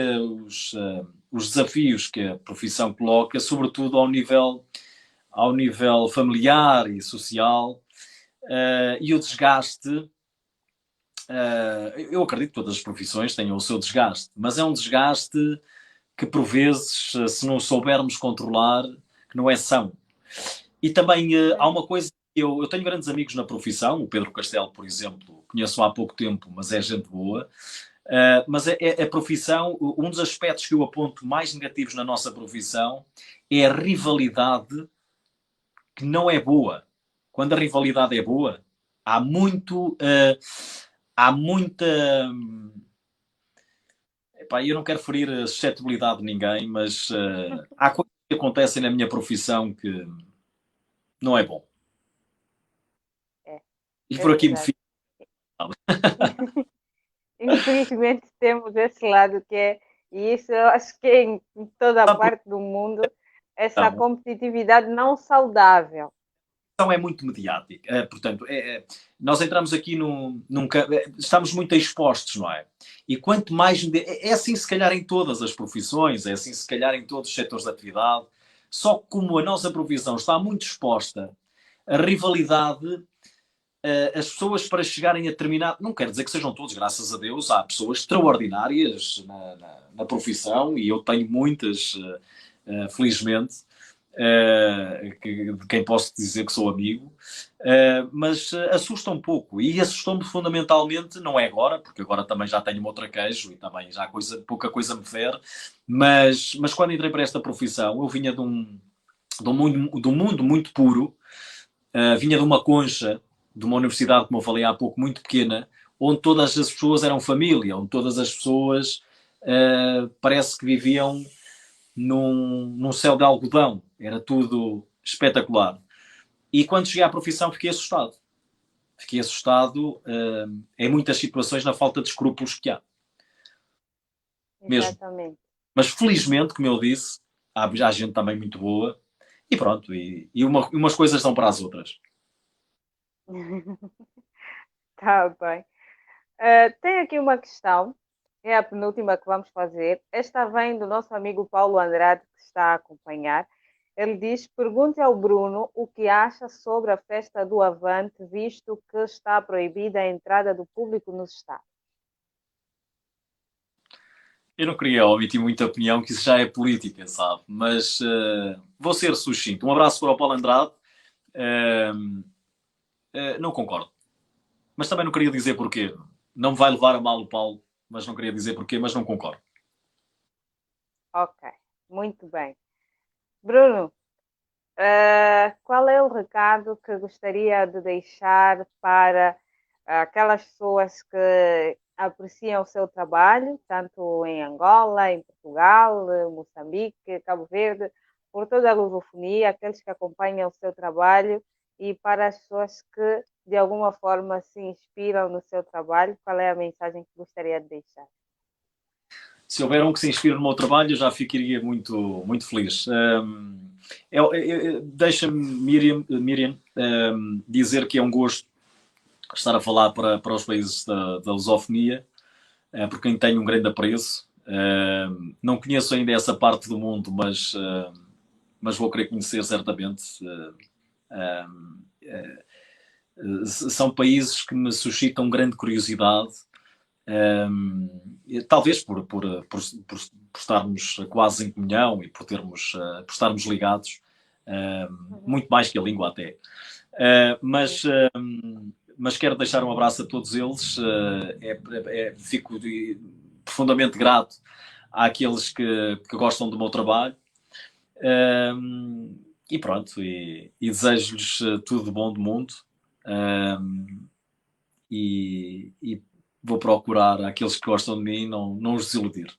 os desafios que a profissão coloca, sobretudo ao nível familiar e social, e o desgaste. Eu acredito que todas as profissões tenham o seu desgaste, mas é um desgaste que, por vezes, se não soubermos controlar, que não é são. E também há Uhum. uma coisa que eu tenho grandes amigos na profissão, o Pedro Castelo, por exemplo, conheço há pouco tempo, mas é gente boa. Mas a profissão, um dos aspectos que eu aponto mais negativos na nossa profissão é a rivalidade que não é boa. Quando a rivalidade é boa, há muito. Há muita. Epá, eu não quero ferir a suscetibilidade de ninguém, mas há coisas que acontecem na minha profissão que não é bom. É, E é por aqui me verdade. fico. Infelizmente temos esse lado que é, e isso eu acho que é em toda a parte do mundo, essa Então, competitividade não saudável. é muito mediática. Portanto, nós entramos aqui estamos muito expostos, não é? E quanto mais. É assim, se calhar, em todas as profissões, é assim, se calhar, em todos os setores de atividade. Só que, como a nossa profissão está muito exposta, a rivalidade, as pessoas para chegarem a terminar. Não quero dizer que sejam todos, graças a Deus, há pessoas extraordinárias na profissão e eu tenho muitas, felizmente de quem posso dizer que sou amigo, mas assusta um pouco. E assustou-me fundamentalmente, não é agora, porque agora também já tenho uma outra queijo e também já pouca coisa me fere, mas quando entrei para esta profissão, eu vinha de um mundo muito puro, vinha de uma concha, de uma universidade, como eu falei há pouco, muito pequena, onde todas as pessoas eram família, onde todas as pessoas parece que viviam num céu de algodão. Era tudo espetacular. E quando cheguei à profissão fiquei assustado. Fiquei assustado em muitas situações na falta de escrúpulos que há. Mesmo. Exatamente. Mas felizmente, como eu disse, há gente também muito boa. E pronto, umas coisas são para as outras. Tá bem. Tem aqui uma questão. É a penúltima que vamos fazer. Esta vem do nosso amigo Paulo Andrade, que está a acompanhar. Ele diz: pergunte ao Bruno o que acha sobre a festa do Avante, visto que está proibida a entrada do público nos estádios. Eu não queria omitir muita opinião, que isso já é política, sabe? Mas vou ser sucinto. Um abraço para o Paulo Andrade. Uh, não concordo. Mas também não queria dizer porquê. Não me vai levar a mal o Paulo, mas não queria dizer porquê, mas não concordo. Ok, muito bem. Bruno, qual é o recado que gostaria de deixar para aquelas pessoas que apreciam o seu trabalho, tanto em Angola, em Portugal, Moçambique, Cabo Verde, por toda a lusofonia, aqueles que acompanham o seu trabalho e para as pessoas que de alguma forma se inspiram no seu trabalho, qual é a mensagem que gostaria de deixar? Se houver um que se inspire no meu trabalho, eu já ficaria muito, muito feliz. Deixa-me, Miriam, dizer que é um gosto estar a falar para os países da lusofonia, por quem tenho um grande apreço. Não conheço ainda essa parte do mundo, mas vou querer conhecer certamente. São países que me suscitam grande curiosidade, talvez por estarmos quase em comunhão e por estarmos ligados, muito mais que a língua até. Mas quero deixar um abraço a todos eles. Fico profundamente grato àqueles que gostam do meu trabalho. E pronto, e desejo-lhes tudo de bom do mundo. E vou procurar aqueles que gostam de mim não os desiludir.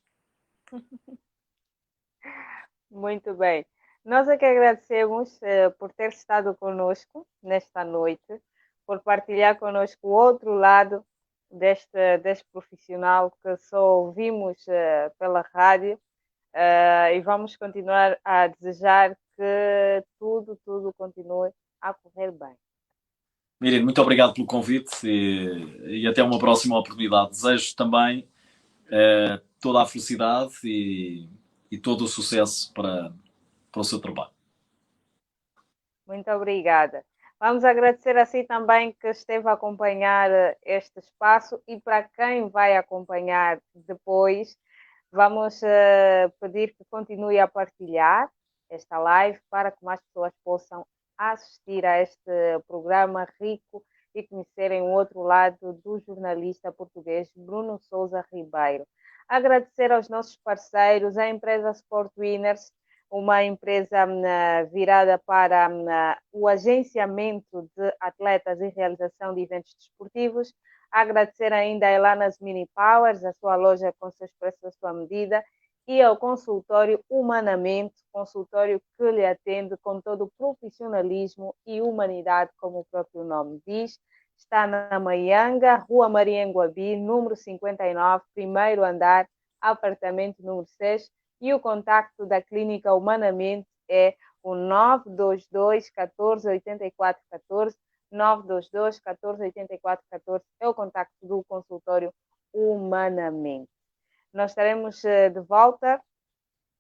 Muito bem. Nós é que agradecemos por ter estado conosco nesta noite, por partilhar conosco o outro lado deste profissional que só ouvimos pela rádio, e vamos continuar a desejar que tudo continue a correr bem. Miriam, muito obrigado pelo convite e até uma próxima oportunidade. Desejo também toda a felicidade e todo o sucesso para o seu trabalho. Muito obrigada. Vamos agradecer assim também que esteve a acompanhar este espaço e para quem vai acompanhar depois, vamos pedir que continue a partilhar esta live para que mais pessoas possam assistir a este programa rico e conhecerem o outro lado do jornalista português Bruno Souza Ribeiro. Agradecer aos nossos parceiros, a empresa Sport Winners, uma empresa virada para o agenciamento de atletas e realização de eventos desportivos. Agradecer ainda a Elanas Mini Powers, a sua loja com seus preços à sua medida, e ao consultório Humanamente, consultório que lhe atende com todo o profissionalismo e humanidade, como o próprio nome diz. Está na Maianga, Rua Maria Enguabi, número 59, primeiro andar, apartamento número 6, e o contacto da Clínica Humanamente é o 922 14 84 14, 922 14 84 14 é o contacto do consultório Humanamente. Nós estaremos de volta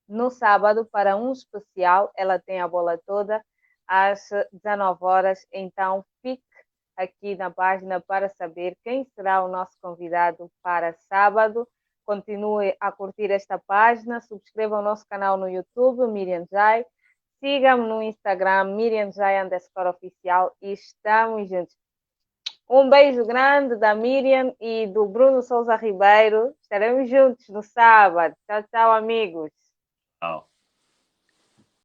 no sábado para um especial, ela tem a bola toda, às 19 horas, então fique aqui na página para saber quem será o nosso convidado para sábado. Continue a curtir esta página, subscreva o nosso canal no YouTube, Miriam Jai, siga-me no Instagram, Miriam Jai _oficial, e estamos juntos. Um beijo grande da Miriam e do Bruno Souza Ribeiro. Estaremos juntos no sábado. Tchau, tchau, amigos. Tchau.